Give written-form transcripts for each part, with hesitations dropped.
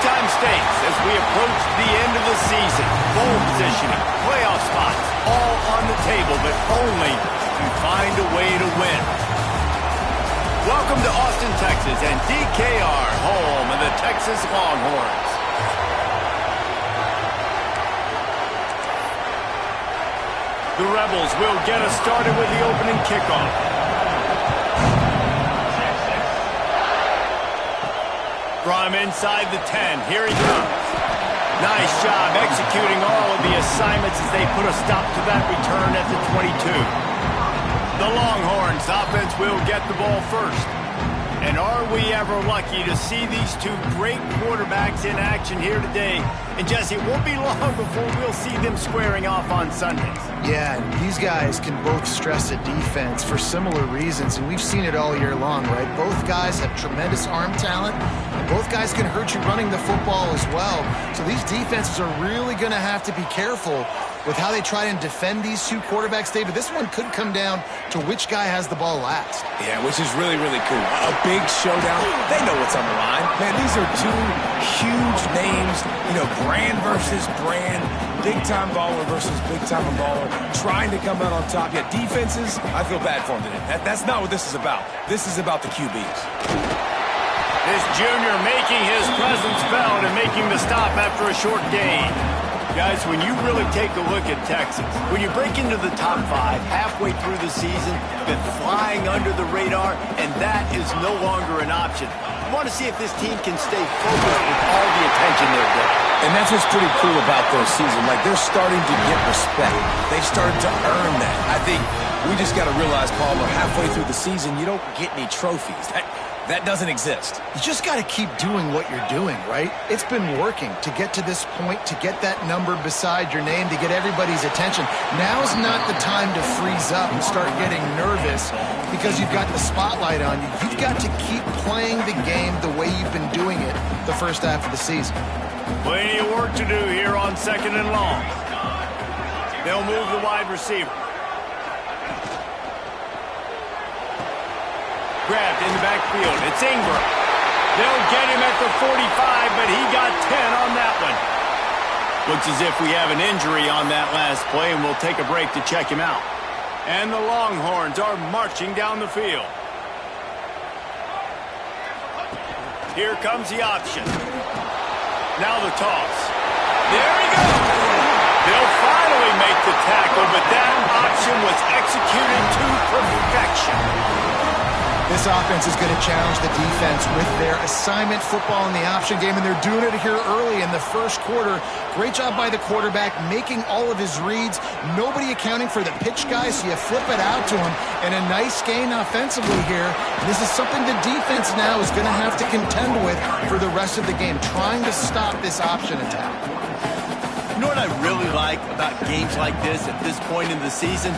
Time stakes as we approach the end of the season. Bowl positioning, playoff spots, all on the table, but only if you find a way to win. Welcome to Austin, Texas, and DKR, home of the Texas Longhorns. The Rebels will get us started with the opening kickoff. From inside the 10, here he comes. Nice job executing all of the assignments as they put a stop to that return at the 22. The Longhorns offense will get the ball first. And are we ever lucky to see these two great quarterbacks in action here today? And Jesse, it won't be long before we'll see them squaring off on Sundays. Yeah, these guys can both stress a defense for similar reasons, and we've seen it all year long, right? Both guys have tremendous arm talent, and both guys can hurt you running the football as well. So these defenses are really going to have to be careful with how they try and defend these two quarterbacks, David. This one could come down to which guy has the ball last. Yeah, which is really, really cool. A big showdown. They know what's on the line. Man, these are two huge names, brand versus brand, big-time baller versus big-time baller, trying to come out on top. Yeah, defenses, I feel bad for them today. That's not what this is about. This is about the QBs. This junior making his presence felt and making the stop after a short gain. Guys, when you really take a look at Texas, when you break into the top 5 halfway through the season, been flying under the radar, and that is no longer an option. I want to see if this team can stay focused with all the attention they're getting. And that's what's pretty cool about their season. Like, they're starting to get respect. They've started to earn that. I think we just got to realize, Paul, we're halfway through the season, you don't get any trophies. That doesn't exist. You just got to keep doing what you're doing, right? It's been working to get to this point, to get that number beside your name, to get everybody's attention. Now's not the time to freeze up and start getting nervous because you've got the spotlight on you. You've got to keep playing the game the way you've been doing it the first half of the season. Plenty of work to do here on 2nd and long. They'll move the wide receiver. Grabbed in the backfield. It's Ingram. They'll get him at the 45, but he got 10 on that one. Looks as if we have an injury on that last play, and we'll take a break to check him out. And the Longhorns are marching down the field. Here comes the option. Now the toss. There he goes. They'll finally make the tackle, but that option was executed to perfection. This offense is going to challenge the defense with their assignment football in the option game, and they're doing it here early in the first quarter. Great job by the quarterback, making all of his reads. Nobody accounting for the pitch guy, so you flip it out to him, and a nice gain offensively here. This is something the defense now is going to have to contend with for the rest of the game, trying to stop this option attack. You know what I really like about games like this at this point in the season?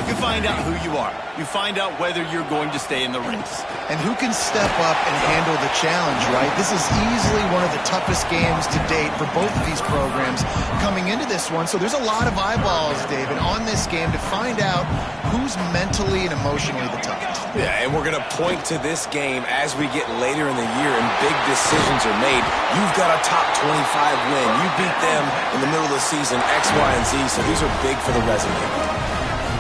You find out who you are. You find out whether you're going to stay in the race. And who can step up and handle the challenge, right? This is easily one of the toughest games to date for both of these programs coming into this one. So there's a lot of eyeballs, David, on this game to find out who's mentally and emotionally the toughest. Yeah, and we're going to point to this game as we get later in the year and big decisions are made. You've got a top 25 win. You beat them in the middle of the season, X, Y, and Z, so these are big for the resume.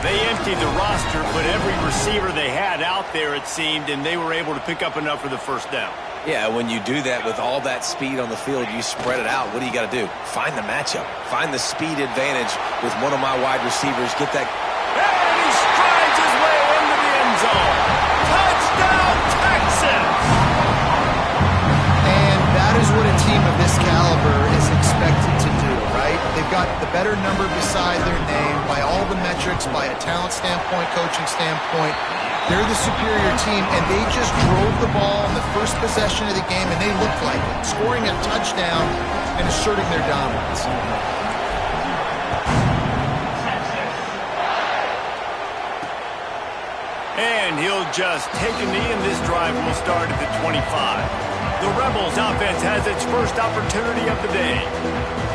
They emptied the roster, put every receiver they had out there, it seemed, and they were able to pick up enough for the first down. Yeah, when you do that with all that speed on the field, you spread it out. What do you got to do? Find the matchup. Find the speed advantage with one of my wide receivers. Get that. And he strides his way into the end zone. Touchdown, Texas! And that is what a team of this caliber is expected to do, right? They've got the better number beside their name by all the metrics, by a talent standpoint, coaching standpoint. They're the superior team, and they just drove the ball in the first possession of the game, and they looked like it, scoring a touchdown and asserting their dominance. And he'll just take a knee, and this drive will start at the 25. The Rebels offense has its first opportunity of the day.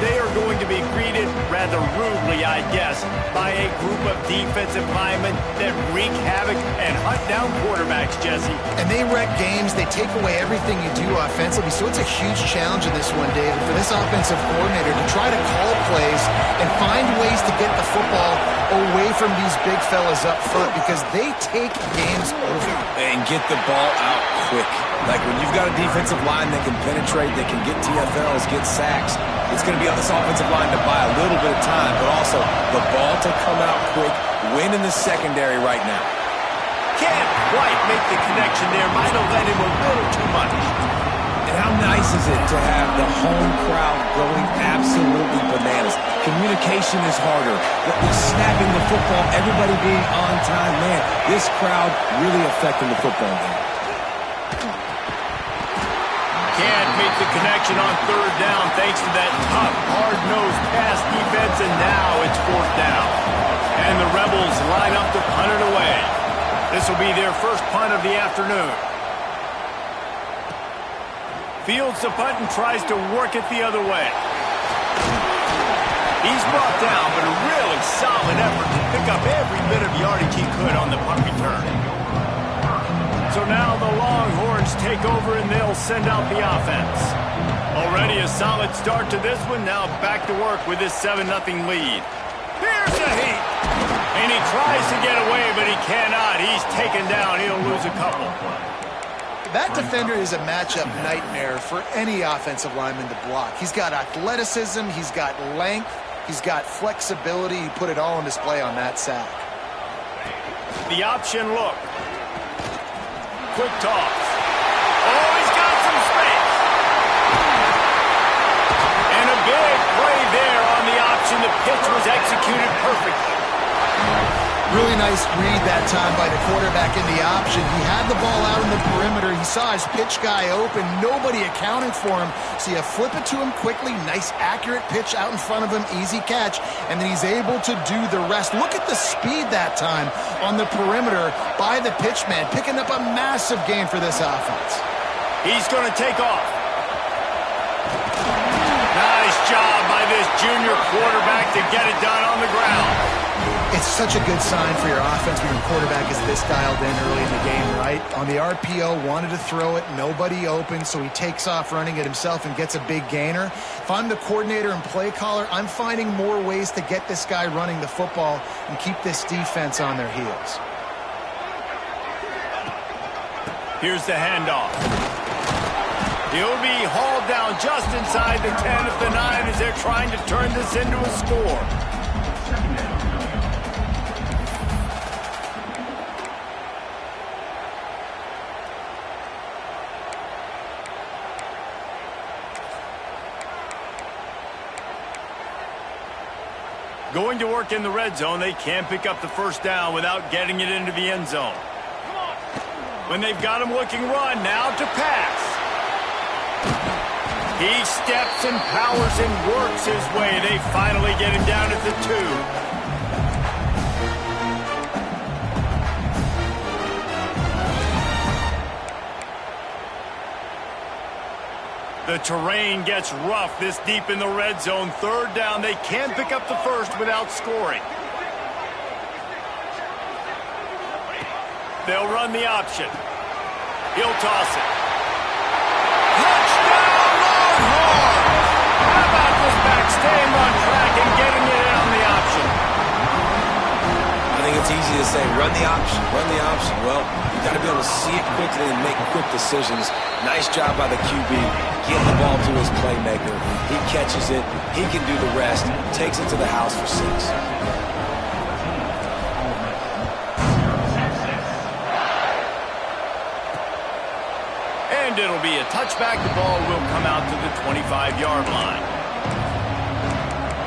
They are going to be greeted rather rudely, I guess, by a group of defensive linemen that wreak havoc and hunt down quarterbacks, Jesse. And they wreck games. They take away everything you do offensively. So it's a huge challenge in this one, David, for this offensive coordinator to try to call plays and find ways to get the football away from these big fellas up front because they take games over. And get the ball out quick. Like when you've got a defensive line that can penetrate, that can get TFLs, get sacks, it's going to be on this offensive line to buy a little bit of time, but also the ball to come out quick, win in the secondary right now. Can't quite make the connection there. Might have led him a little too much. And how nice is it to have the home crowd going absolutely bananas? Communication is harder. The snapping the football, everybody being on time. Man, this crowd really affecting the football game. Can't make the connection on third down thanks to that tough, hard-nosed pass defense, and now it's fourth down. And the Rebels line up to punt it away. This will be their first punt of the afternoon. Fields the punt and tries to work it the other way. He's brought down, but a really solid effort to pick up every bit of yardage he could on the punt return. So now the Longhorns take over and they'll send out the offense. Already a solid start to this one. Now back to work with this 7-0 lead. Here's the heat. And he tries to get away, but he cannot. He's taken down. He'll lose a couple. That defender is a matchup nightmare for any offensive lineman to block. He's got athleticism, he's got length, he's got flexibility. He put it all on display on that sack. The option look. Quick toss. Oh, he's got some space. And a big play there on the option. The pitch was executed perfectly. Really nice read that time by the quarterback in the option. He had the ball out in the perimeter. He saw his pitch guy open. Nobody accounted for him. So you flip it to him quickly. Nice, accurate pitch out in front of him. Easy catch. And then he's able to do the rest. Look at the speed that time on the perimeter by the pitchman, picking up a massive gain for this offense. He's going to take off. Nice job by this junior quarterback to get it done on the ground. It's such a good sign for your offense when your quarterback is this dialed in early in the game, right? On the RPO, wanted to throw it, nobody open, so he takes off running it himself and gets a big gainer. If I'm the coordinator and play caller, I'm finding more ways to get this guy running the football and keep this defense on their heels. Here's the handoff. He'll be hauled down just inside the 10 at the 9 as they're trying to turn this into a score. Going to work in the red zone, they can't pick up the first down without getting it into the end zone. When they've got him looking run, now to pass. He steps and powers and works his way. They finally get him down at the 2. The terrain gets rough this deep in the red zone. Third down, they can't pick up the first without scoring. They'll run the option. He'll toss it. Touchdown, Longhorns! How about this back staying on track and getting it in on the option? I think it's easy to say, run the option, run the option. Well, you got to be able to see it quickly and make quick decisions. Nice job by the QB. Get the ball to his playmaker. He catches it. He can do the rest. Takes it to the house for 6. And it'll be a touchback. The ball will come out to the 25-yard line.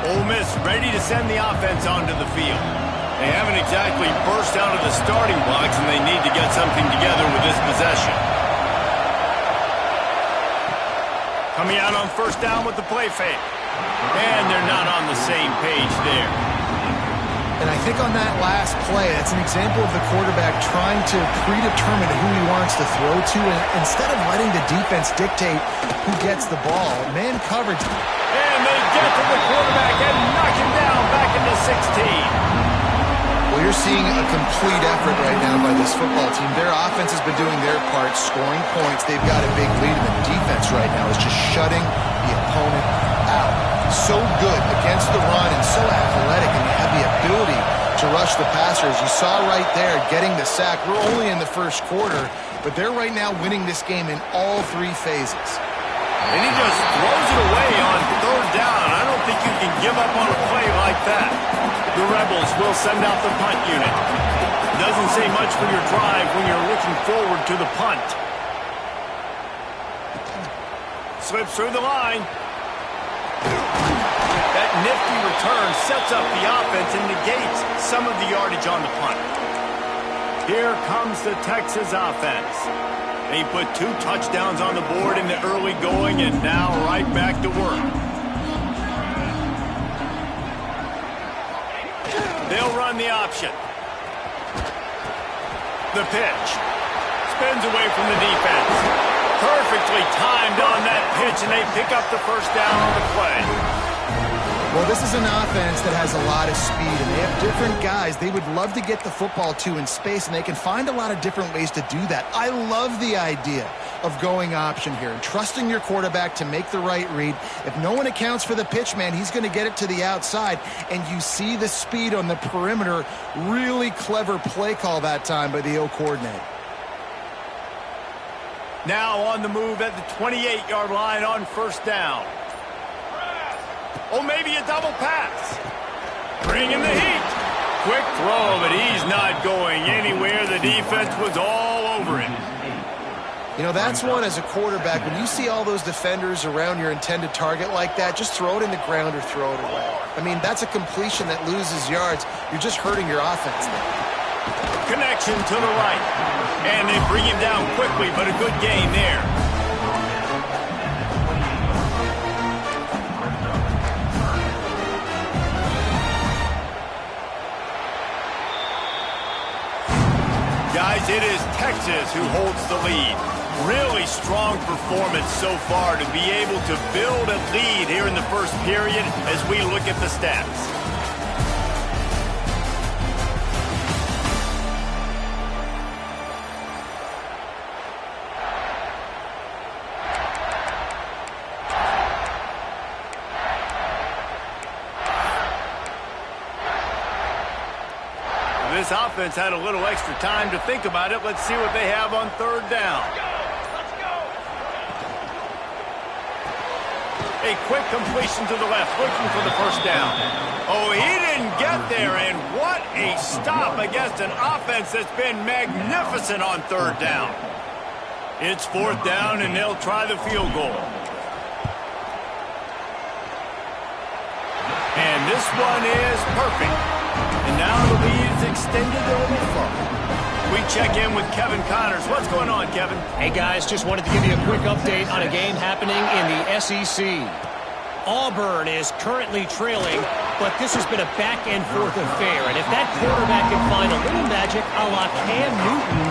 Ole Miss ready to send the offense onto the field. They haven't exactly burst out of the starting blocks, and they need to get something together with this possession. Coming out on first down with the play fake. And they're not on the same page there. And I think on that last play, that's an example of the quarterback trying to predetermine who he wants to throw to, and instead of letting the defense dictate who gets the ball. Man coverage. And they get to the quarterback and knock him down back into 16. Well, you're seeing a complete effort right now by this football team. Their offense has been doing their part, scoring points. They've got a big lead, and the defense right now is just shutting the opponent out. So good against the run and so athletic, and they have the ability to rush the passers. You saw right there getting the sack. We're only in the first quarter, but they're right now winning this game in all three phases. And he just throws it away on third down. I don't think you can give up on a play like that. The Rebels will send out the punt unit. Doesn't say much for your drive when you're looking forward to the punt. Slips through the line. That nifty return sets up the offense and negates some of the yardage on the punt. Here comes the Texas offense. They put 2 touchdowns on the board in the early going, and now right back to work. They'll run the option. The pitch. Spins away from the defense. Perfectly timed on that pitch, and they pick up the first down on the play. Well, this is an offense that has a lot of speed, and they have different guys they would love to get the football to in space, and they can find a lot of different ways to do that. I love the idea of going option here and trusting your quarterback to make the right read. If no one accounts for the pitch, man, he's going to get it to the outside, and you see the speed on the perimeter. Really clever play call that time by the O coordinator. Now on the move at the 28-yard line on first down. Oh, maybe a double pass. Bringing the heat. Quick throw, but he's not going anywhere. The defense was all over him. You know, that's one as a quarterback. When you see all those defenders around your intended target like that, just throw it in the ground or throw it away. I mean, that's a completion that loses yards. You're just hurting your offense there. Connection to the right. And they bring him down quickly, but a good gain there. Guys, it is Texas who holds the lead. Really strong performance so far to be able to build a lead here in the first period as we look at the stats. This offense had a little extra time to think about it. Let's see what they have on third down. Let's go. A quick completion to the left, looking for the first down. Oh, he didn't get there, and what a stop against an offense that's been magnificent on third down. It's fourth down, and they'll try the field goal. And this one is perfect. And now the lead is extended a little further. We check in with Kevin Connors. What's going on, Kevin? Hey, guys, just wanted to give you a quick update on a game happening in the SEC. Auburn is currently trailing, but this has been a back-and-forth affair. And if that quarterback can find a little magic a la Cam Newton,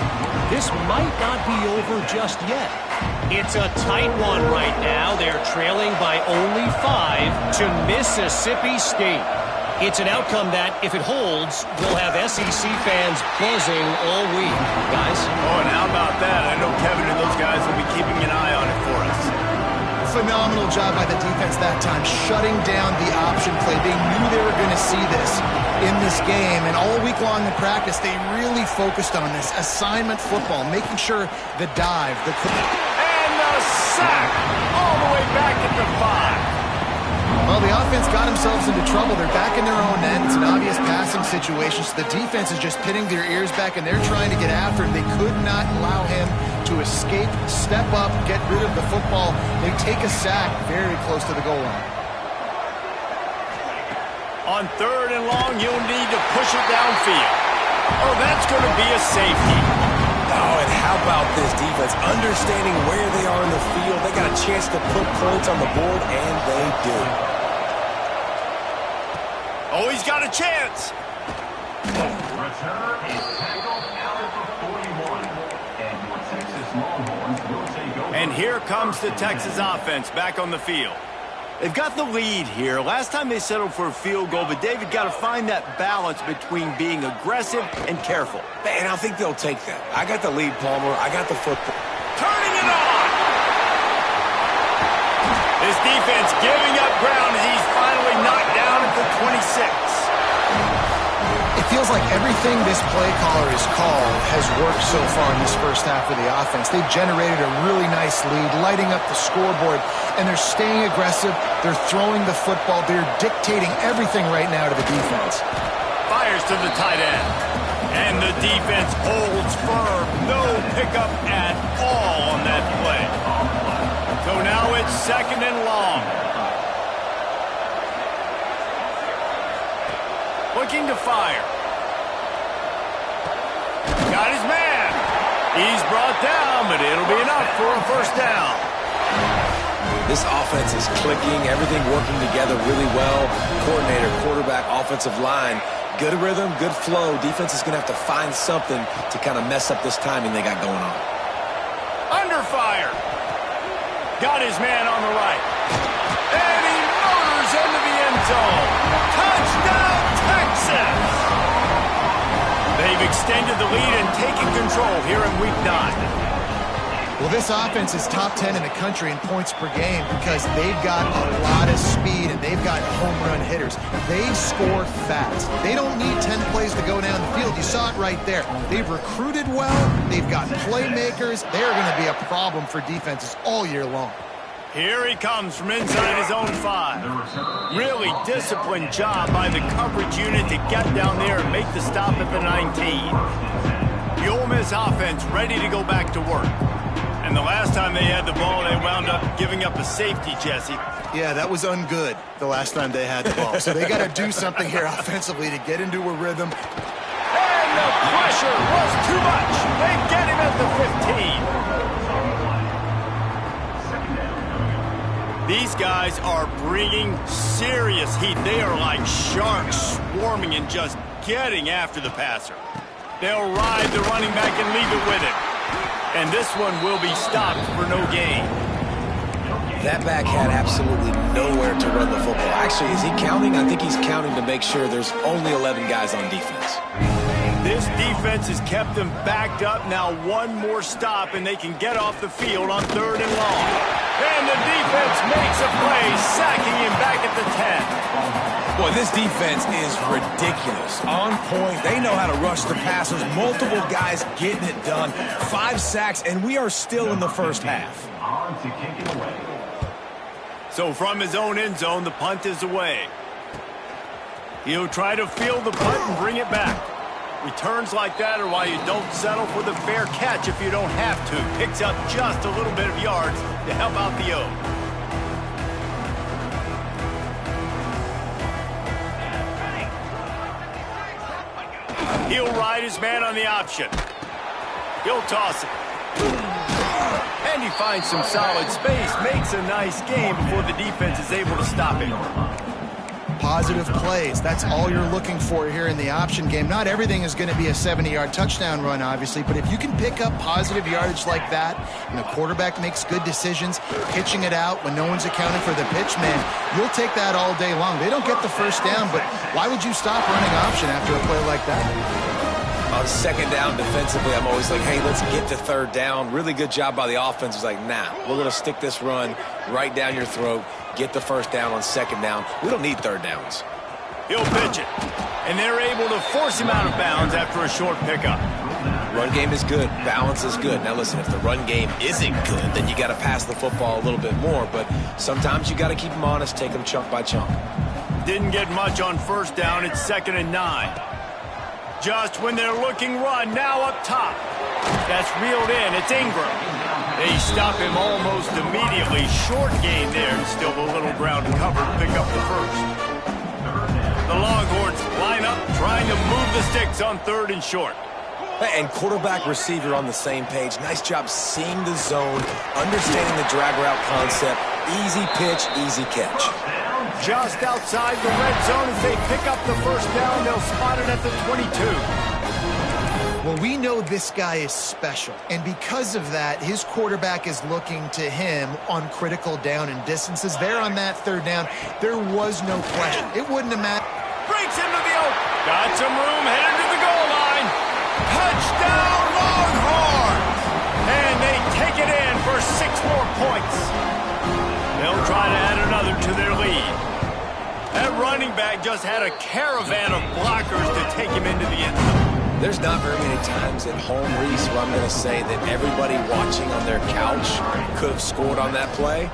this might not be over just yet. It's a tight one right now. They're trailing by only 5 to Mississippi State. It's an outcome that, if it holds, will have SEC fans buzzing all week. Guys? Oh, and how about that? I know Kevin and those guys will be keeping an eye on it for us. Phenomenal job by the defense that time, shutting down the option play. They knew they were going to see this in this game, and all week long in practice, they really focused on this assignment football, making sure the dive, the... And the sack all the way back at the 5. Well, the offense got themselves into trouble. They're back in their own end. It's an obvious passing situation, so the defense is just pinning their ears back, and they're trying to get after him. They could not allow him to escape, step up, get rid of the football. They take a sack very close to the goal line. On third and long, you'll need to push it downfield. Oh, that's going to be a safety. Oh, and how about this defense? Understanding where they are in the field, they got a chance to put points on the board, and they do. Oh, he's got a chance. Return is tackled out at the 41. And your Texas Longhorns will take over. And here comes the Texas offense back on the field. They've got the lead here. Last time they settled for a field goal, but David got to find that balance between being aggressive and careful. And I think they'll take that. I got the lead, Palmer. I got the football. Turning it on! This defense giving up ground as he's finally knocked down at the 26. It feels like everything this play caller has called has worked so far in this first half of the offense. They've generated a really nice lead, lighting up the scoreboard, and they're staying aggressive. They're throwing the football. They're dictating everything right now to the defense. Fires to the tight end. And the defense holds firm. No pickup at all on that play. So now it's 2nd and long. Looking to fire. Got his man. He's brought down, but it'll be enough for a first down. This offense is clicking, everything working together really well. Coordinator, quarterback, offensive line, good rhythm, good flow. Defense is going to have to find something to kind of mess up this timing they got going on. Under fire. Got his man on the right. And he motors into the end zone. Touchdown, Texas! They've extended the lead and taken control here in Week 9. Well, this offense is top 10 in the country in points per game because they've got a lot of speed and they've got home run hitters. They score fast. They don't need 10 plays to go down the field. You saw it right there. They've recruited well. They've got playmakers. They're going to be a problem for defenses all year long. Here he comes from inside his own 5. Really disciplined job by the coverage unit to get down there and make the stop at the 19. The Ole Miss offense ready to go back to work. And the last time they had the ball, they wound up giving up a safety, Jesse. Yeah, that was ungood the last time they had the ball. So they got to do something here offensively to get into a rhythm. And the pressure was too much. They get him at the 15. These guys are bringing serious heat. They are like sharks swarming and just getting after the passer. They'll ride the running back and leave it with him. And this one will be stopped for no gain. That back had absolutely nowhere to run the football. Actually, is he counting? I think he's counting to make sure there's only 11 guys on defense. This defense has kept them backed up. Now one more stop, and they can get off the field on 3rd and long. And the defense makes a play, sacking him back at the 10. Boy, this defense is ridiculous. On point. They know how to rush the passers. Multiple guys getting it done. 5 sacks, and we are still in the first half. On to kick it away. So from his own end zone, the punt is away. He'll try to field the punt and bring it back. Returns like that are why you don't settle for the fair catch if you don't have to. Picks up just a little bit of yards to help out the O. He'll ride his man on the option. He'll toss it. And he finds some solid space, makes a nice game before the defense is able to stop him. Positive plays. That's all you're looking for here in the option game. Not everything is going to be a 70-yard touchdown run, obviously, but if you can pick up positive yardage like that and the quarterback makes good decisions, pitching it out when no one's accounting for the pitch, man, you'll take that all day long. They don't get the first down, but why would you stop running option after a play like that? On 2nd down defensively, I'm always like, hey, let's get to 3rd down. Really good job by the offense. It's like, nah, we're going to stick this run right down your throat, get the first down on 2nd down. We don't need 3rd downs. He'll pitch it, and they're able to force him out of bounds after a short pickup. Run game is good. Balance is good. Now, listen, if the run game isn't good, then you got to pass the football a little bit more. But sometimes you got to keep them honest, take them chunk by chunk. Didn't get much on 1st down. It's 2nd and 9. Just when they're looking run, now up top. That's reeled in. It's Ingram. They stop him almost immediately. Short gain there, and still a little ground cover to pick up the first. The Longhorns line up, trying to move the sticks on 3rd and short. And quarterback receiver on the same page. Nice job seeing the zone, understanding the drag route concept. Easy pitch, easy catch. Just outside the red zone as they pick up the first down. They'll spot it at the 22. Well, we know this guy is special, and because of that, his quarterback is looking to him on critical down and distances. There on that third down, there was no question. It wouldn't have mattered. Breaks into the open. Got some room, headed to the goal line. Touchdown, Longhorns! And they take it in for 6 more points. They'll try to add another to their lead. That running back just had a caravan of blockers to take him into the end zone. There's not very many times at home, Reese, where I'm going to say that everybody watching on their couch could have scored on that play.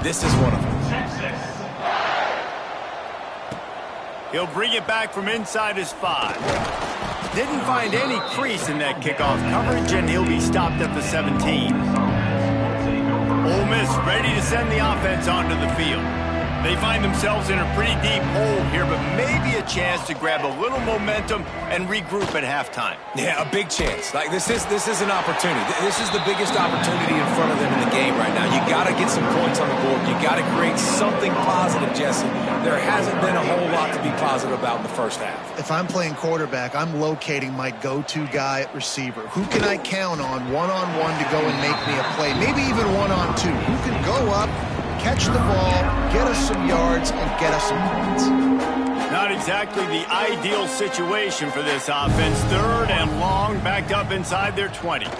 This is one of them. He'll bring it back from inside his 5. Didn't find any crease in that kickoff coverage, and he'll be stopped at the 17. Ole Miss ready to send the offense onto the field. They find themselves in a pretty deep hole here, but maybe a chance to grab a little momentum and regroup at halftime. Yeah, a big chance. Like this is an opportunity. This is the biggest opportunity in front of them in the game right now. You got to get some points on the board. You got to create something positive, Jesse. There hasn't been a whole lot to be positive about in the first half. If I'm playing quarterback, I'm locating my go-to guy at receiver. Who can I count on one-on-one to go and make me a play? Maybe even one-on-two. Who can go up, catch the ball, get us some yards, and get us some points? Not exactly the ideal situation for this offense. 3rd and long, backed up inside their 20. And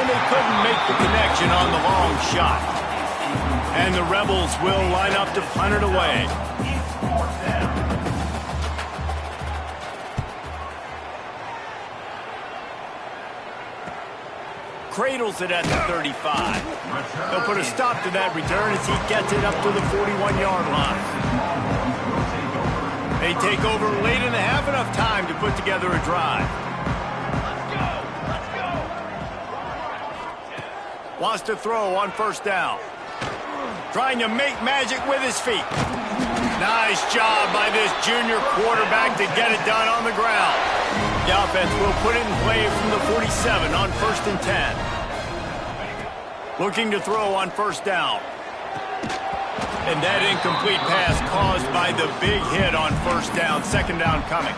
they couldn't make the connection on the long shot. And the Rebels will line up to punt it away. Cradles it at the 35. They'll put a stop to that return as he gets it up to the 41-yard line. They take over late in the half, enough time to put together a drive. Wants to throw on 1st down. Trying to make magic with his feet. Nice job by this junior quarterback to get it done on the ground. The offense will put it in play from the 47 on 1st and 10. Looking to throw on 1st down. And that incomplete pass caused by the big hit on 1st down. 2nd down coming.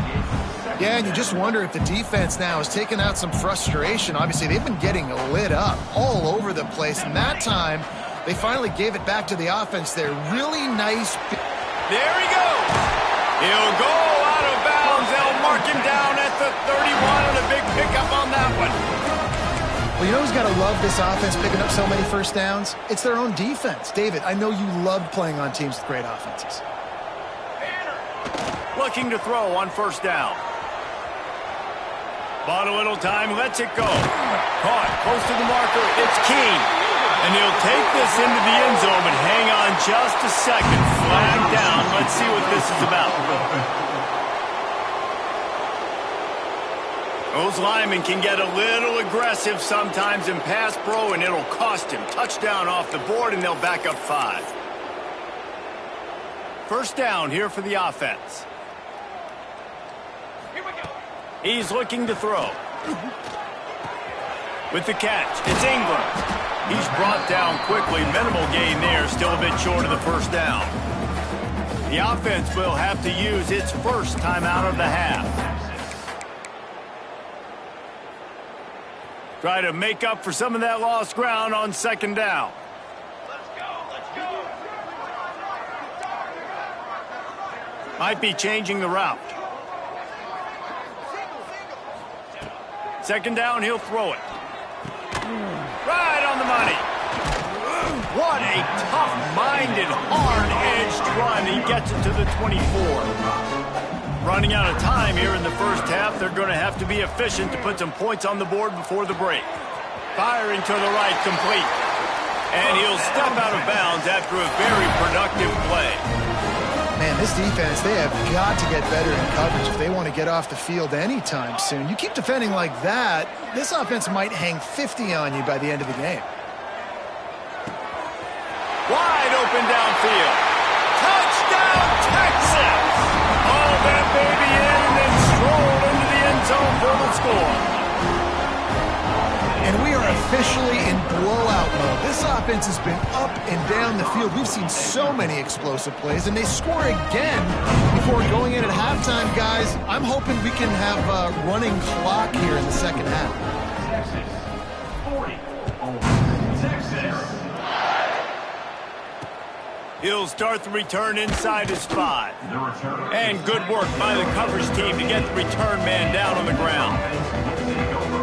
Yeah, and you just wonder if the defense now has taken out some frustration. Obviously, they've been getting lit up all over the place. And that time, they finally gave it back to the offense there. Really nice. There he goes. He'll go out of bounds. They'll mark him down at the 31 and a big pickup on that one. Well, you know who's got to love this offense picking up so many 1st downs? It's their own defense. David, I know you love playing on teams with great offenses. Looking to throw on 1st down. Bought a little time, lets it go. Caught, close to the marker, it's Keene. And he'll take this into the end zone, but hang on just a second. Flag down, let's see what this is about. Those linemen can get a little aggressive sometimes in pass pro, and it'll cost him. Touchdown off the board, and they'll back up 5. 1st down here for the offense. Here we go. He's looking to throw. With the catch, it's Ingram. He's brought down quickly. Minimal gain there, still a bit short of the 1st down. The offense will have to use its 1st timeout of the half. Try to make up for some of that lost ground on 2nd down. Let's go. Might be changing the route. 2nd down, he'll throw it. Right on the money. What a tough-minded, hard-edged run. He gets it to the 24. Running out of time here in the 1st half. They're going to have to be efficient to put some points on the board before the break. Firing to the right, complete. And he'll step out of bounds after a very productive play. Man, this defense, they have got to get better in coverage if they want to get off the field anytime soon. You keep defending like that, this offense might hang 50 on you by the end of the game. Wide open downfield. Touchdown, Texas! All that baby in and then strolled into the end zone for the score. And we are officially in blowout mode. This offense has been up and down the field. We've seen so many explosive plays, and they score again before going in at halftime, guys. I'm hoping we can have a running clock here in the second half. Texas 40 over Texas. He'll start the return inside his 5. The return. And good work by the coverage team to get the return man down on the ground.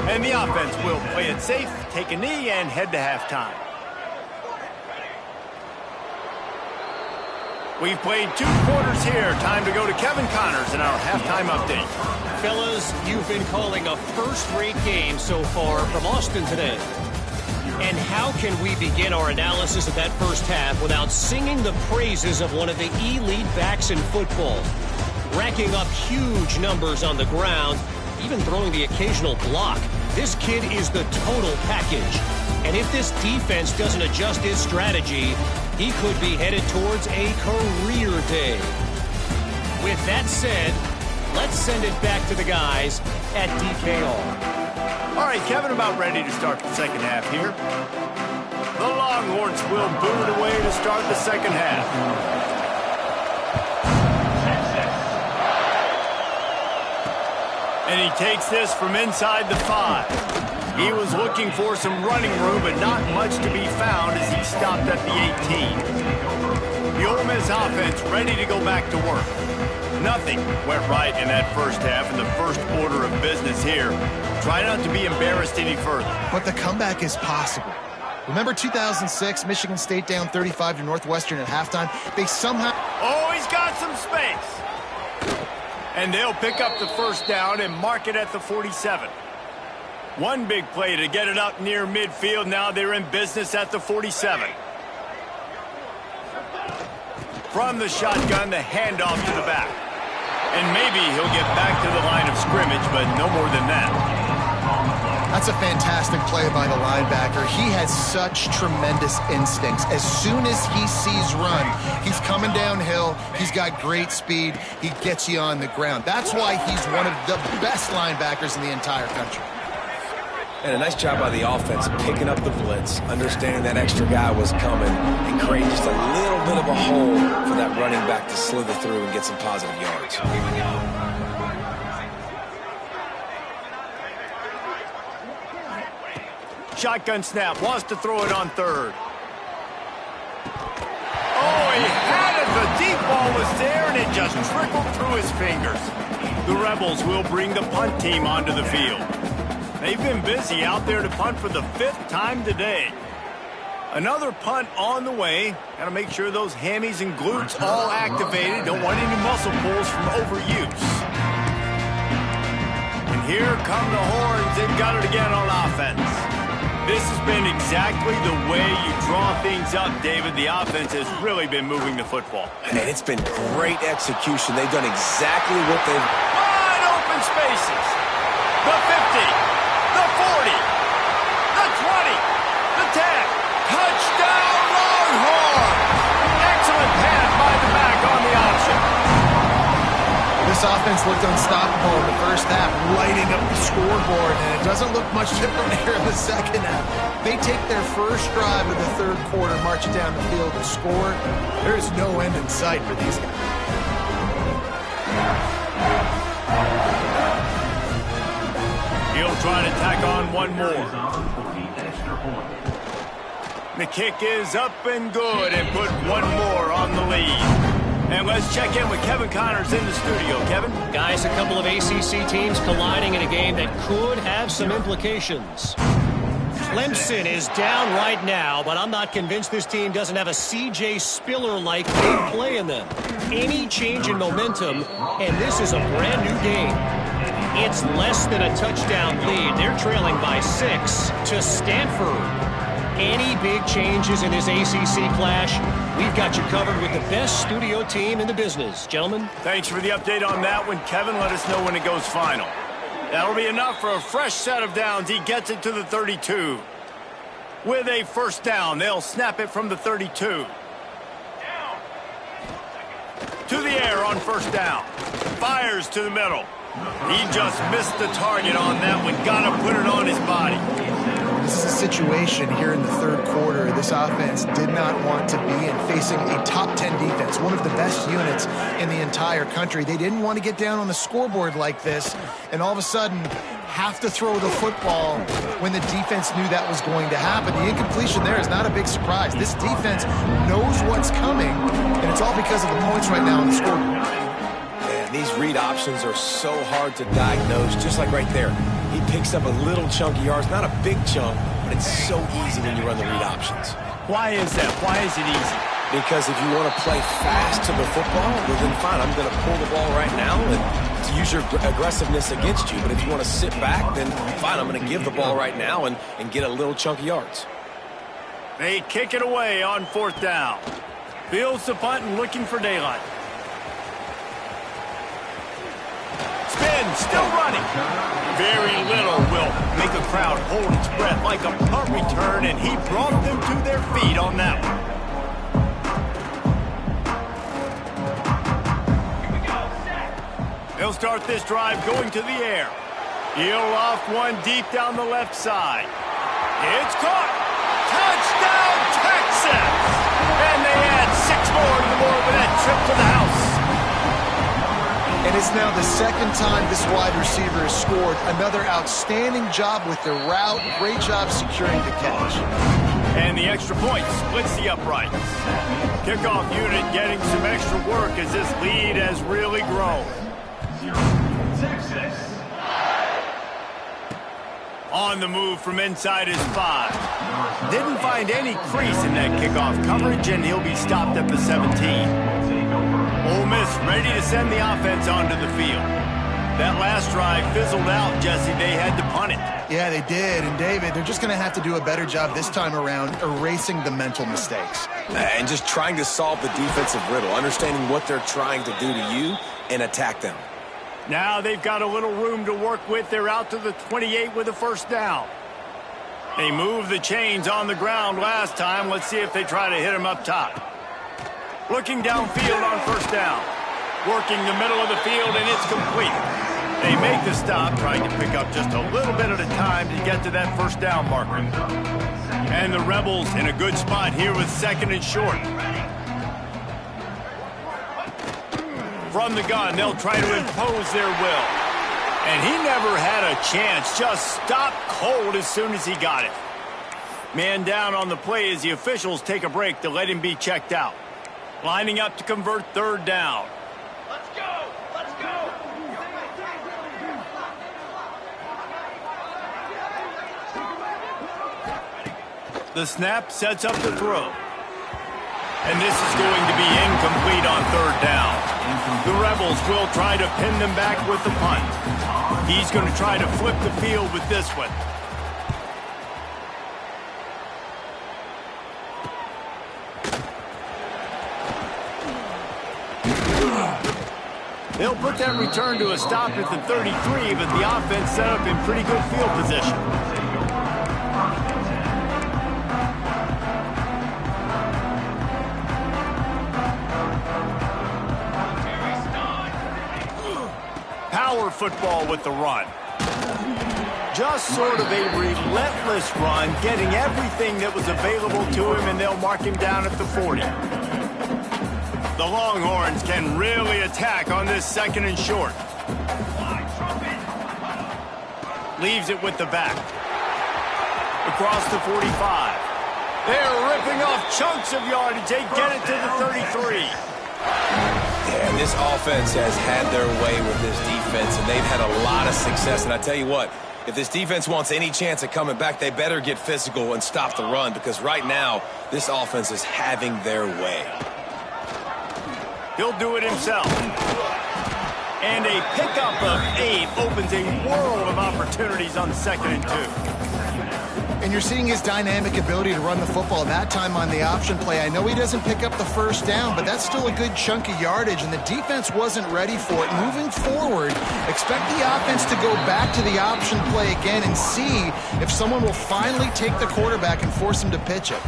And the offense will play it safe, take a knee, and head to halftime. We've played 2 quarters here. Time to go to Kevin Connors in our halftime update. Fellas, you've been calling a first-rate game so far from Austin today. And how can we begin our analysis of that first half without singing the praises of one of the elite backs in football? Racking up huge numbers on the ground, even throwing the occasional block. This kid is the total package. And if this defense doesn't adjust its strategy, he could be headed towards a career day. With that said, let's send it back to the guys at DKR. All right, Kevin, about ready to start the second half here. The Longhorns will boot it away to start the second half. And he takes this from inside the 5. He was looking for some running room, but not much to be found as he stopped at the 18. The Ole Miss offense ready to go back to work. Nothing went right in that first half, and the first order of business here. Try not to be embarrassed any further. But the comeback is possible. Remember 2006, Michigan State down 35 to Northwestern at halftime? They somehow... Oh, he's got some space. And they'll pick up the first down and mark it at the 47. One big play to get it up near midfield. Now they're in business at the 47. From the shotgun, the handoff to the back. And maybe he'll get back to the line of scrimmage, but no more than that. That's a fantastic play by the linebacker. He has such tremendous instincts. As soon as he sees run, he's coming downhill. He's got great speed. He gets you on the ground. That's why he's one of the best linebackers in the entire country. And a nice job by the offense picking up the blitz, understanding that extra guy was coming, and creating just a little bit of a hole for that running back to slither through and get some positive yards. Shotgun snap, wants to throw it on third. Oh, he had it. The deep ball was there, and it just trickled through his fingers. The Rebels will bring the punt team onto the field. They've been busy out there to punt for the 5th time today. Another punt on the way. Got to make sure those hammies and glutes all activated. Don't want any muscle pulls from overuse. And here come the horns. They've got it again on offense. This has been exactly the way you draw things up, David. The offense has really been moving the football. And it's been great execution. They've done exactly what they've... Wide open spaces. The 50. The 40, the 20, the 10, touchdown Longhorn! Excellent pass by the back on the option. This offense looked unstoppable in the first half, lighting up the scoreboard, and it doesn't look much different here in the second half. They take their first drive of the third quarter, march it down the field to score. There is no end in sight for these guys. He'll try to tack on one more. The kick is up and good and put one more on the lead. And let's check in with Kevin Connors in the studio. Kevin? Guys, a couple of ACC teams colliding in a game that could have some implications. Clemson is down right now, but I'm not convinced this team doesn't have a C.J. Spiller-like big play in them. Any change in momentum, and this is a brand new game. It's less than a touchdown lead. They're trailing by 6 to Stanford. Any big changes in this ACC clash, we've got you covered with the best studio team in the business. Gentlemen? Thanks for the update on that one, Kevin. Let us know when it goes final. That'll be enough for a fresh set of downs. He gets it to the 32. With a first down, they'll snap it from the 32. To the air on first down. Fires to the middle. He just missed the target on that one. Got to put it on his body. This is a situation here in the third quarter this offense did not want to be in, facing a top 10 defense, one of the best units in the entire country. They didn't want to get down on the scoreboard like this, and all of a sudden have to throw the football when the defense knew that was going to happen. The incompletion there is not a big surprise. This defense knows what's coming, and it's all because of the points right now on the scoreboard. Man, these read options are so hard to diagnose, just like right there. He picks up a little chunk of yards, not a big chunk, but it's so easy when you run the read options. Why is that? Why is it easy? Because if you want to play fast to the football, well then fine, I'm going to pull the ball right now and to use your aggressiveness against you. But if you want to sit back, then fine, I'm going to give the ball right now and get a little chunk of yards. They kick it away on fourth down. Fields the punt and looking for daylight. Spin, still running. Very little will make a crowd hold its breath like a punt return, and he brought them to their feet on that one. They'll start this drive going to the air. He'll off one deep down the left side. It's caught. Touchdown, Texas! And they add 6 more to the board with that trip to the house. And it's now the second time this wide receiver has scored. Another outstanding job with the route. Great job securing the catch. And the extra point splits the uprights. Kickoff unit getting some extra work as this lead has really grown. Texas. On the move from inside his 5. Didn't find any crease in that kickoff coverage, and he'll be stopped at the 17. Ole Miss ready to send the offense onto the field. That last drive fizzled out, Jesse. They had to punt it. Yeah, they did. And, David, they're just going to have to do a better job this time around erasing the mental mistakes. And just trying to solve the defensive riddle, understanding what they're trying to do to you and attack them. Now they've got a little room to work with. They're out to the 28 with a first down. They moved the chains on the ground last time. Let's see if they try to hit him up top. Looking downfield on first down. Working the middle of the field, and it's complete. They make the stop, trying to pick up just a little bit at a time to get to that first down marker. And the Rebels in a good spot here with second and short. From the gun, they'll try to impose their will. And he never had a chance, just stopped cold as soon as he got it. Man down on the play as the officials take a break to let him be checked out. Lining up to convert third down. Let's go! Let's go! The snap sets up the throw. And this is going to be incomplete on third down. The Rebels will try to pin them back with the punt. He's going to try to flip the field with this one. They'll put that return to a stop at the 33, but the offense set up in pretty good field position. Power football with the run. Just sort of a relentless run, getting everything that was available to him, and they'll mark him down at the 40. The Longhorns can really attack on this second and short. Leaves it with the back. Across the 45. They're ripping off chunks of yardage. They get it to the 33. Yeah, this offense has had their way with this defense, and they've had a lot of success. And I tell you what, if this defense wants any chance of coming back, they better get physical and stop the run, because right now, this offense is having their way. He'll do it himself. And a pickup of 8 opens a world of opportunities on second and 2. And you're seeing his dynamic ability to run the football, that time on the option play. I know he doesn't pick up the first down, but that's still a good chunk of yardage, and the defense wasn't ready for it. Moving forward, expect the offense to go back to the option play again and see if someone will finally take the quarterback and force him to pitch it.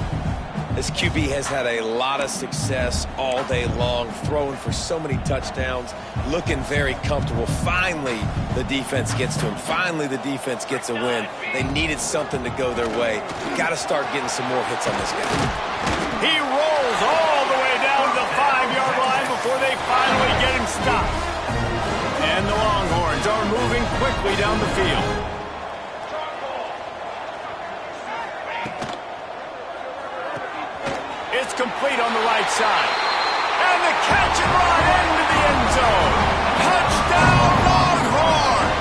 This QB has had a lot of success all day long, throwing for so many touchdowns, looking very comfortable. Finally, the defense gets to him. Finally, the defense gets a win. They needed something to go their way. Got to start getting some more hits on this guy. He rolls all the way down to the 5-yard line before they finally get him stopped. And the Longhorns are moving quickly down the field. It's complete on the right side. And the catch and run into the end zone. Touchdown, Longhorns!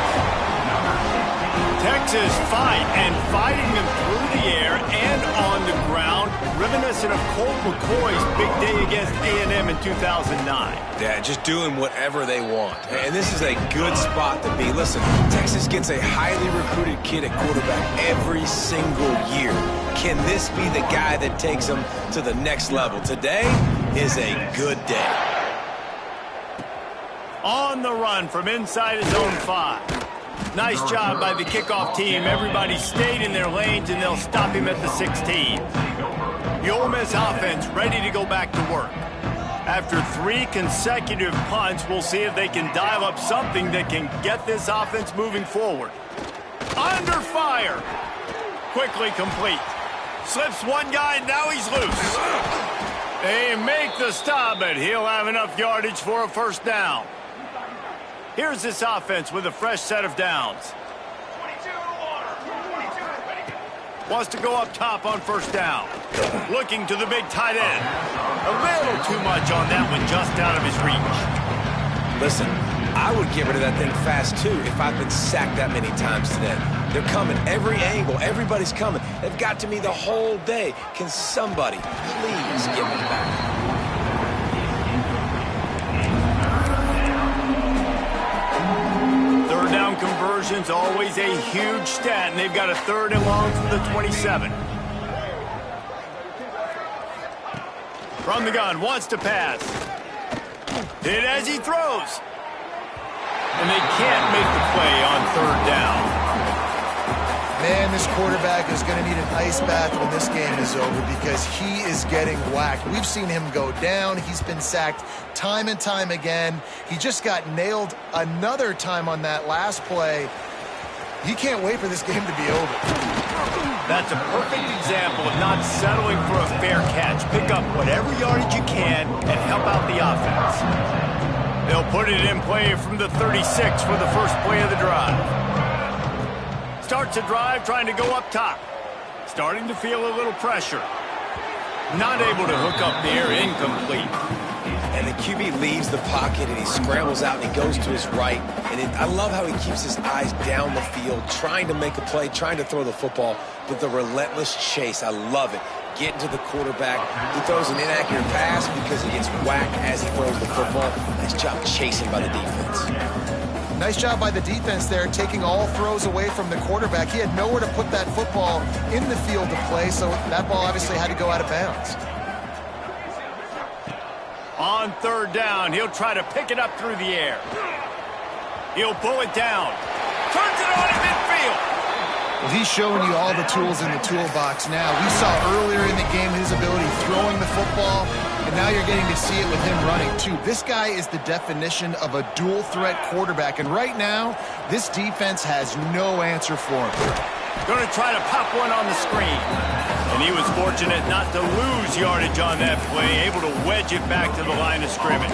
Texas fighting them through the air and on the ground, reminiscent of Colt McCoy's big day against A&M in 2009. Yeah, just doing whatever they want. And this is a good spot to be. Listen, Texas gets a highly recruited kid at quarterback every single year. Can this be the guy that takes them to the next level? Today is a good day. On the run from inside his own 5. Nice job by the kickoff team. Everybody stayed in their lanes, and they'll stop him at the 16. The Ole Miss offense ready to go back to work. After 3 consecutive punts, we'll see if they can dial up something that can get this offense moving forward. Under fire. Quickly complete. Slips one guy, now he's loose. They make the stop, but he'll have enough yardage for a first down. Here's this offense with a fresh set of downs. Wants to go up top on first down. Looking to the big tight end. A little too much on that one, just out of his reach. Listen, I would get rid of that thing fast, too, if I've been sacked that many times today. They're coming every angle. Everybody's coming. They've got to me the whole day. Can somebody please get me back? Third down conversion's always a huge stat, and they've got a 3rd and long from the 27. From the gun, wants to pass. Hit as he throws. And they can't make the play on 3rd down. Man, this quarterback is going to need an ice bath when this game is over because he is getting whacked. We've seen him go down. He's been sacked time and time again. He just got nailed another time on that last play. He can't wait for this game to be over. That's a perfect example of not settling for a fair catch. Pick up whatever yardage you can and help out the offense. They'll put it in play from the 36 for the first play of the drive. Starts a drive trying to go up top. Starting to feel a little pressure. Not able to hook up there, incomplete. And the QB leaves the pocket and he scrambles out and he goes to his right. And I love how he keeps his eyes down the field, trying to make a play, trying to throw the football with the relentless chase. I love it. Getting to the quarterback. He throws an inaccurate pass because he gets whacked as he throws the football. Nice job chasing by the defense. Nice job by the defense there, taking all throws away from the quarterback. He had nowhere to put that football in the field to play, so that ball obviously had to go out of bounds. On 3rd down, he'll try to pick it up through the air. He'll pull it down. Turns it on in midfield. Well, he's showing you all the tools in the toolbox now. We saw earlier in the game his ability throwing the football, and now you're getting to see it with him running, too. This guy is the definition of a dual-threat quarterback, and right now, this defense has no answer for him. Going to try to pop one on the screen. And he was fortunate not to lose yardage on that play, able to wedge it back to the line of scrimmage.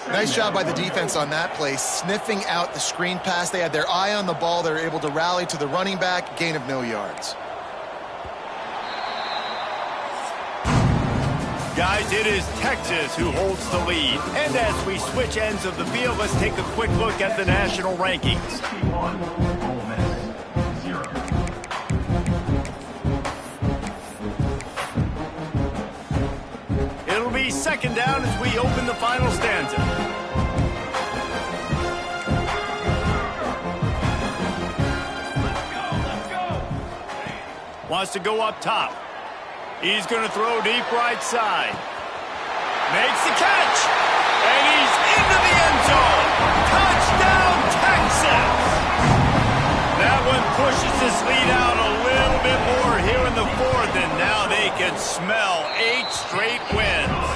Nice job by the defense on that play, sniffing out the screen pass. They had their eye on the ball. They were able to rally to the running back, gain of no yards. Guys, it is Texas who holds the lead. And as we switch ends of the field, let's take a quick look at the national rankings. It'll be 2nd down as we open the final stanza. Wants to go up top. He's going to throw deep right side. Makes the catch. And he's into the end zone. Touchdown, Texas. That one pushes this lead out a little bit more here in the 4th, and now they can smell 8 straight wins.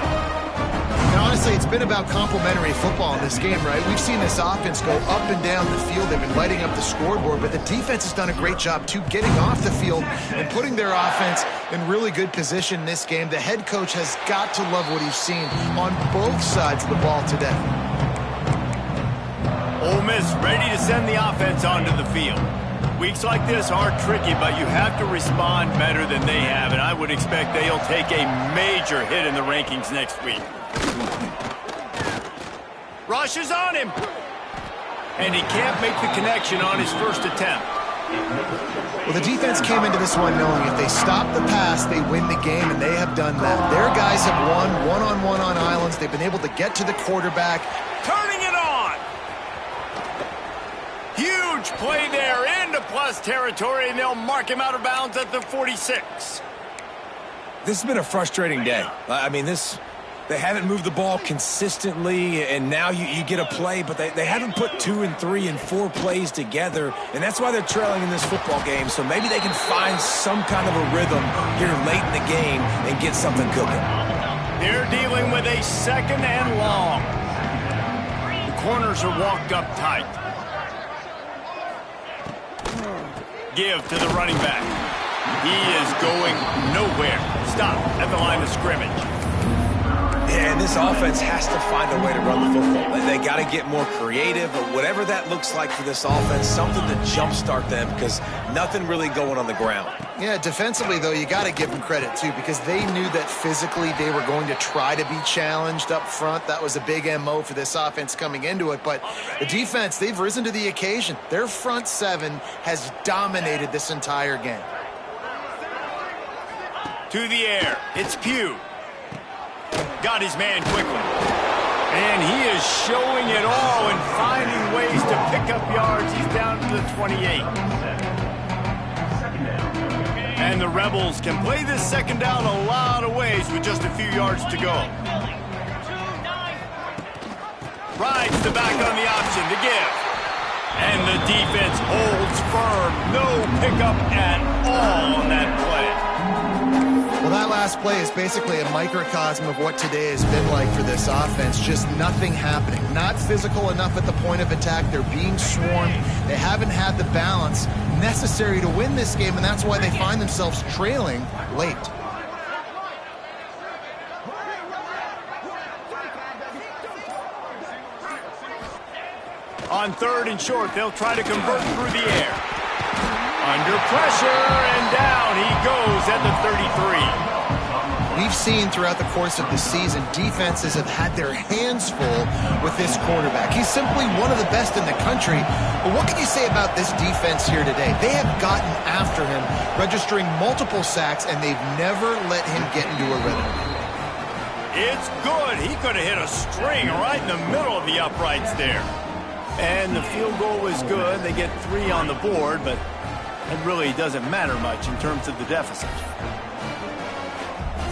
And honestly, it's been about complementary football in this game, right? We've seen this offense go up and down the field. They've been lighting up the scoreboard, but the defense has done a great job, too, getting off the field and putting their offense in really good position in this game. The head coach has got to love what he's seen on both sides of the ball today. Ole Miss ready to send the offense onto the field. Weeks like this are tricky, but you have to respond better than they have, and I would expect they'll take a major hit in the rankings next week. Rush is on him, and he can't make the connection on his first attempt. Well, the defense came into this one knowing if they stop the pass, they win the game, and they have done that. Their guys have won one-on-one on islands. They've been able to get to the quarterback. Turning it on! Huge play there into plus territory, and they'll mark him out of bounds at the 46. This has been a frustrating day. I mean, they haven't moved the ball consistently, and now you get a play, but they haven't put 2 and 3 and 4 plays together, and that's why they're trailing in this football game. So maybe they can find some kind of a rhythm here late in the game and get something cooking. They're dealing with a 2nd and long. The corners are walked up tight. Give to the running back. He is going nowhere. Stop at the line of scrimmage. Yeah, and this offense has to find a way to run the football. They got to get more creative, but whatever that looks like for this offense, something to jumpstart them because nothing really going on the ground. Yeah, defensively, though, you got to give them credit, too, because they knew that physically they were going to try to be challenged up front. That was a big MO for this offense coming into it. But the defense, they've risen to the occasion. Their front 7 has dominated this entire game. To the air. It's Pugh. Got his man quickly. And he is showing it all and finding ways to pick up yards. He's down to the 28. And the Rebels can play this 2nd down a lot of ways with just a few yards to go. Rides the back on the option to give. And the defense holds firm. No pickup at all on that play. Well, that last play is basically a microcosm of what today has been like for this offense. Just nothing happening. Not physical enough at the point of attack. They're being swarmed. They haven't had the balance necessary to win this game, and that's why they find themselves trailing late. On 3rd and short, they'll try to convert through the air. Under pressure, and down he goes at the 33. We've seen throughout the course of the season, defenses have had their hands full with this quarterback. He's simply one of the best in the country. But what can you say about this defense here today? They have gotten after him, registering multiple sacks, and they've never let him get into a rhythm. It's good. He could have hit a string right in the middle of the uprights there. And the field goal was good. They get 3 on the board, but it really doesn't matter much in terms of the deficit.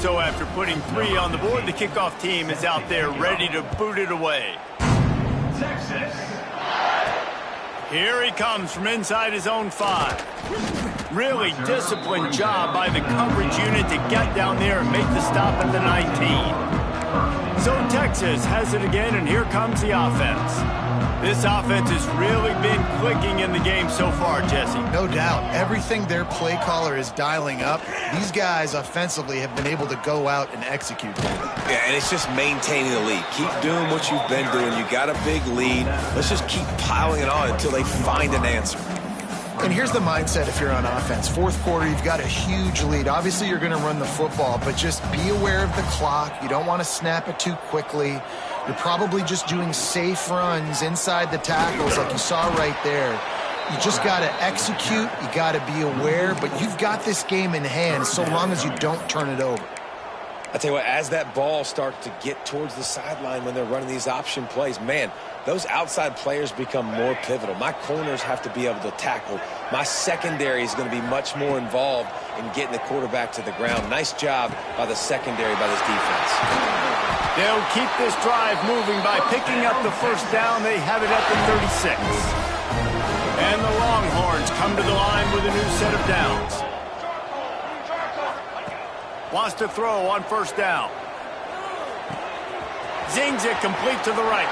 So after putting 3 on the board, the kickoff team is out there ready to boot it away. Texas. Here he comes from inside his own 5. Really disciplined job by the coverage unit to get down there and make the stop at the 19. So Texas has it again, and here comes the offense. This offense has really been clicking in the game so far, Jesse. No doubt. Everything their play caller is dialing up, these guys offensively have been able to go out and execute. Yeah, and it's just maintaining the lead. Keep doing what you've been doing. You got a big lead. Let's just keep piling it on until they find an answer. And here's the mindset if you're on offense. 4th quarter, you've got a huge lead. Obviously, you're going to run the football, but just be aware of the clock. You don't want to snap it too quickly. You're probably just doing safe runs inside the tackles like you saw right there. You just got to execute. You got to be aware, but you've got this game in hand so long as you don't turn it over. I tell you what, as that ball starts to get towards the sideline when they're running these option plays, man, those outside players become more pivotal. My corners have to be able to tackle. My secondary is going to be much more involved in getting the quarterback to the ground. Nice job by the secondary by this defense. They'll keep this drive moving by picking up the 1st down. They have it at the 36. And the Longhorns come to the line with a new set of downs. Wants to throw on first down. Zings it complete to the right.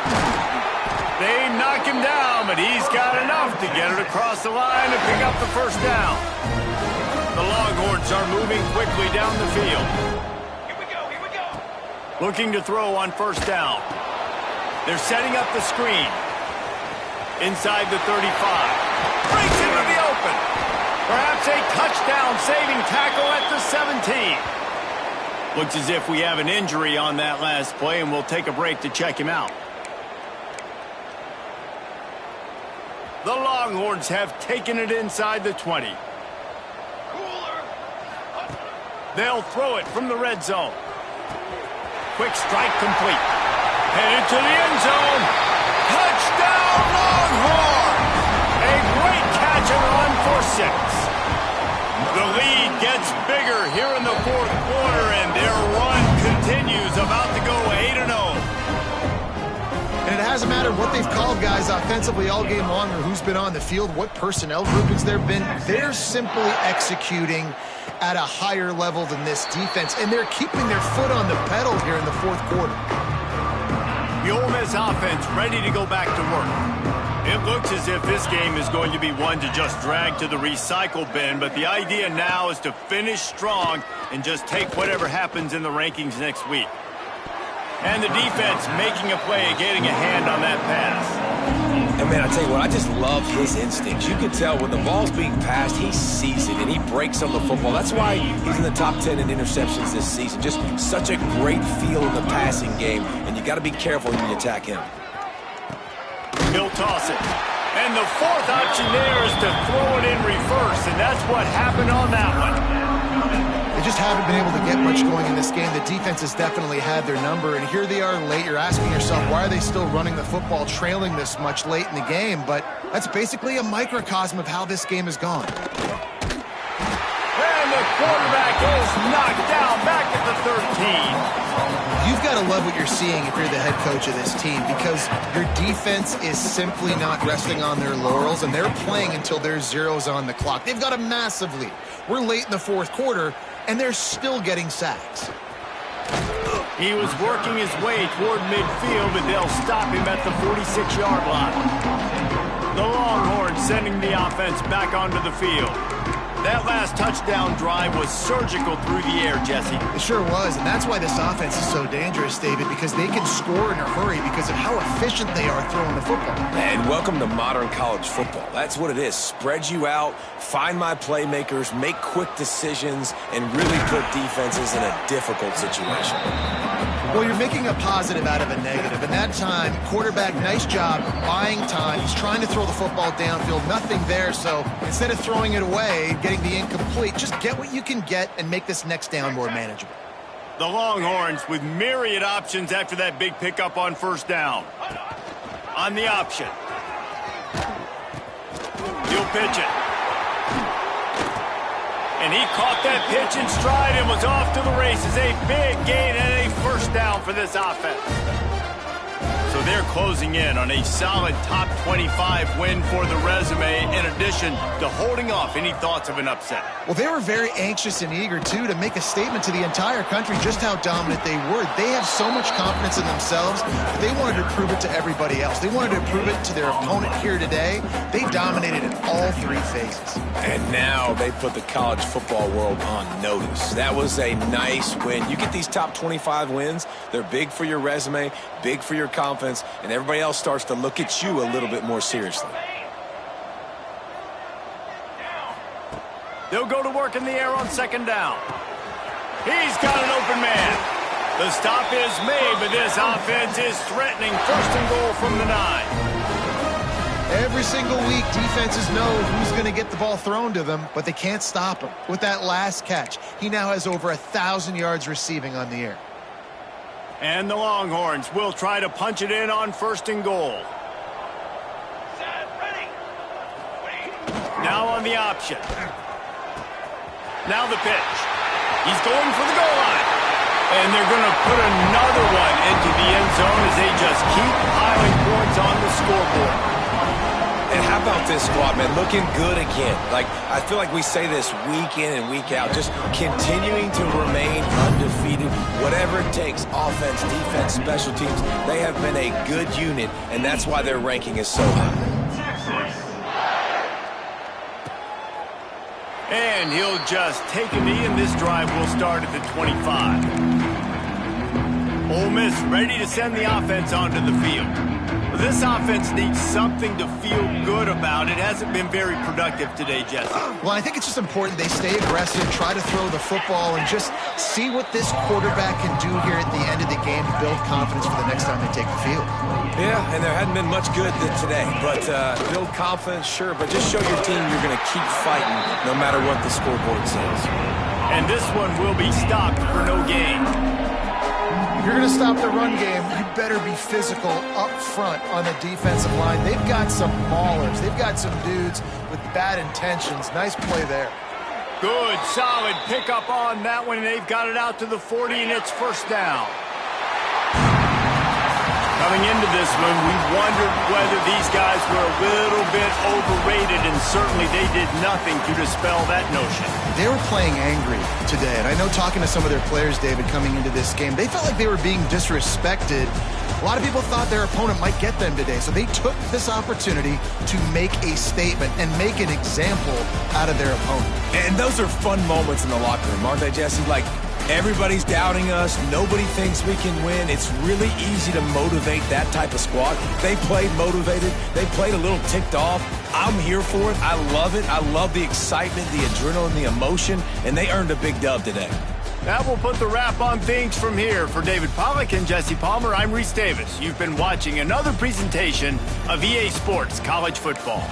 They knock him down, but he's got enough to get it across the line and pick up the first down. The Longhorns are moving quickly down the field. Here we go. Looking to throw on first down. They're setting up the screen. Inside the 35. Breaks into the open. Perhaps a touchdown-saving tackle at the 17. Looks as if we have an injury on that last play, and we'll take a break to check him out. The Longhorns have taken it inside the 20. They'll throw it from the red zone. Quick strike complete. Headed to the end zone. Touchdown, Longhorn! A great catch and run for 6. The lead gets bigger here in the fourth quarter, and their run continues, about to go 8-0. And it hasn't mattered what they've called guys offensively all game long or who's been on the field, what personnel groupings there have been. They're simply executing at a higher level than this defense, and they're keeping their foot on the pedal here in the fourth quarter. The Ole Miss offense ready to go back to work. It looks as if this game is going to be one to just drag to the recycle bin, but the idea now is to finish strong and just take whatever happens in the rankings next week. And the defense making a play, getting a hand on that pass. And, man, I tell you what, I just love his instincts. You can tell when the ball's being passed, he sees it, and he breaks on the football. That's why he's in the top 10 in interceptions this season. Just such a great feel in the passing game, and you got to be careful when you attack him. He'll toss it. And the fourth option there is to throw it in reverse, and that's what happened on that one. They just haven't been able to get much going in this game. The defense has definitely had their number, and here they are late. You're asking yourself, why are they still running the football, trailing this much late in the game? But that's basically a microcosm of how this game has gone. And the quarterback is knocked down back at the 13. You've got to love what you're seeing if you're the head coach of this team, because your defense is simply not resting on their laurels, and they're playing until there's zeros on the clock. They've got a massive lead. We're late in the fourth quarter, and they're still getting sacks. He was working his way toward midfield, but they'll stop him at the 46-yard line. The Longhorns sending the offense back onto the field. That last touchdown drive was surgical through the air, Jesse. It sure was, and that's why this offense is so dangerous, David, because they can score in a hurry because of how efficient they are throwing the football. And welcome to modern college football. That's what it is. Spread you out, find my playmakers, make quick decisions, and really put defenses in a difficult situation. Well, you're making a positive out of a negative. And that time, quarterback, nice job buying time. He's trying to throw the football downfield. Nothing there, so instead of throwing it away, getting the incomplete, just get what you can get and make this next down more manageable. The Longhorns with myriad options after that big pickup on first down. On the option. He'll pitch it. And he caught that pitch in stride and was off to the races. A big gain and a first down for this offense. So they're closing in on a solid top 25 win for the resume, in addition to holding off any thoughts of an upset. Well, they were very anxious and eager, too, to make a statement to the entire country just how dominant they were. They have so much confidence in themselves that they wanted to prove it to everybody else. They wanted to prove it to their opponent here today. They dominated in all three phases. And now they put the college football world on notice. That was a nice win. You get these top 25 wins, they're big for your resume, big for your confidence, and everybody else starts to look at you a little bit more seriously. They'll go to work in the air on second down. He's got an open man. The stop is made, but this offense is threatening first and goal from the 9. Every single week, defenses know who's going to get the ball thrown to them, but they can't stop him. With that last catch, he now has over 1,000 yards receiving on the air. And the Longhorns will try to punch it in on first and goal. Now on the option. Now the pitch. He's going for the goal line. And they're going to put another one into the end zone as they just keep piling points on the scoreboard. And how about this squad, man? Looking good again. Like, I feel like we say this week in and week out, just continuing to remain undefeated, whatever it takes, offense, defense, special teams. They have been a good unit, and that's why their ranking is so high. And he'll just take a knee, and this drive will start at the 25. Ole Miss ready to send the offense onto the field. This offense needs something to feel good about. It hasn't been very productive today, Jesse. Well, I think it's just important they stay aggressive, try to throw the football, and just see what this quarterback can do here at the end of the game to build confidence for the next time they take the field. Yeah, and there hadn't been much good today. But build confidence, sure, but just show your team you're going to keep fighting no matter what the scoreboard says. And this one will be stopped for no gain. If you're going to stop the run game, you better be physical up front on the defensive line. They've got some maulers. They've got some dudes with bad intentions. Nice play there. Good, solid pickup on that one, and they've got it out to the 40, and it's first down. Coming into this one, we wondered whether these guys were a little bit overrated, and certainly they did nothing to dispel that notion. They were playing angry today, and I know talking to some of their players, David, coming into this game, they felt like they were being disrespected. A lot of people thought their opponent might get them today, so they took this opportunity to make a statement and make an example out of their opponent. And those are fun moments in the locker room, aren't they, Jesse? Like, everybody's doubting us. Nobody thinks we can win. It's really easy to motivate that type of squad. They played motivated. They played a little ticked off. I'm here for it. I love it. I love the excitement, the adrenaline, the emotion, and they earned a big dub today. That will put the wrap on things from here. For David Pollack and Jesse Palmer, I'm Reese Davis. You've been watching another presentation of EA Sports College Football.